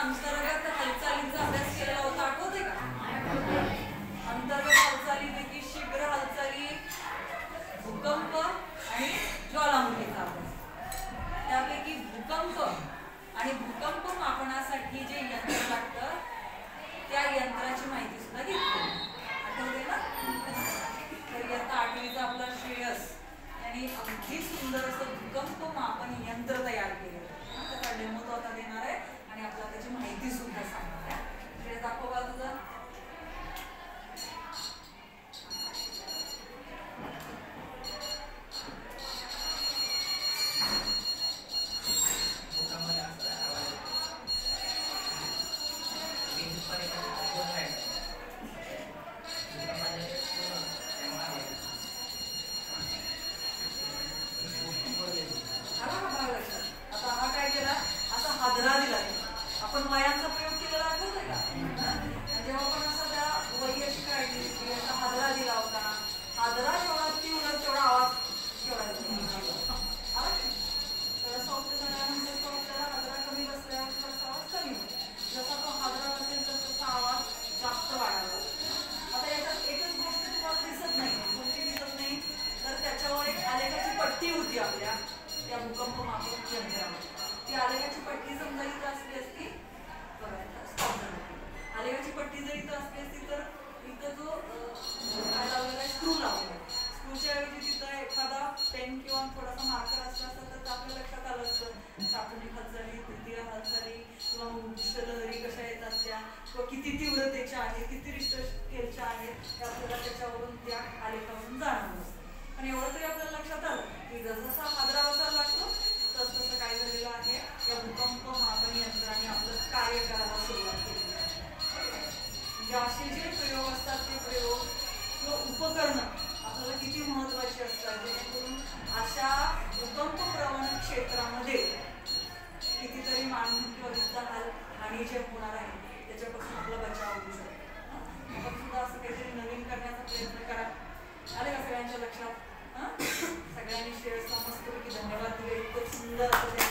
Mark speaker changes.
Speaker 1: अंतर्गत हालचालींचा अभ्यास केलेला होता, आठवते का? अंतर्गत हालचालीपैकी शीघ्र हालचाली, भूकंप आणि ज्वालामुखीचा अभ्यास. त्यापैकी भूकंप आणि भूकंप मापनासाठी जे यंत्र लागतं त्या यंत्राची माहिती सुद्धा घेतली, आठवते ना? तर इयत्ता 8वीचा आपला श्रेयस यांनी अगदी सुंदर असं भूकंप मापन यंत्र तयार केलं. त्याचा डेमो तो आता देणार आहे आणि आपल्याला त्याची माहिती सुद्धा सांगणार आहे. श्रेयस, दाखव बा तुझं. हादरा दिला, आपण वयांचा प्रयोग केलेला आठवतोय का? जेव्हा आपण असा त्या वही अशी काढली की असा हादरा दिला होता, हादरा जेवढा तीव्र तेवढा आवाज केवढा थोडा सॉफ्ट झाल्यानंतर तो आपल्याला हादरा कमी बसल्यावर थोडासा आवाज कमी होतो. जसा तो हादरा असेल तर तसा आवाज जास्त वाढावा. आता याच्यात एकच गोष्ट तुम्हाला दिसत नाही, कोणती दिसत नाही, तर त्याच्यावर एक आलेखाची पट्टी होती आपल्या त्या भूकंप मापन यंत्रामध्ये. ती आलेखाची पट्टी समजा इथं असली असती, आलेखाची पट्टी जर इथं असली असती तर इथं जो काय लावलेला आहे, स्क्रू लावलेला आहे. स्क्रूच्या ऐवजी तिथं एखादा पेन किंवा थोडासा मार्कर असला असता तर आपल्या लक्षात आलं असतं काल्पनिक हालचाली, तृतीय हालचाली किंवा उच्च लहरी कशा येतात त्या, किंवा किती तीव्रतेच्या आहेत, किती रिश्टर स्केलच्या आहेत, ते आपल्याला त्याच्यावरून त्या आलेखावरून जाणवलं असतं. पण एवढं तरी आपल्याला लक्षात आलं की जसजसा हादरा बसायला लागतो तसं काय झालेलं आहे, या भूकंप मापन यंत्राने आपलं कार्य करायला सुरुवात केली आहे. म्हणजे असे जे प्रयोग असतात ते प्रयोग किंवा उपकरणं आपल्याला किती महत्त्वाची असतात, जेणेकरून अशा भूकंप प्रवण क्षेत्रामध्ये कितीतरी मानवी किंवा वित्त हानी जे होणार आहे त्याच्यापासून आपला बचाव होऊ शकतो. आपण सुद्धा असं काहीतरी नवीन करण्याचा प्रयत्न करा. आले का सगळ्यांच्या लक्षात? सगळ्यांनी श्रेयसला मस्तपैकी धन्यवाद दिले. इतकं सुंदर असं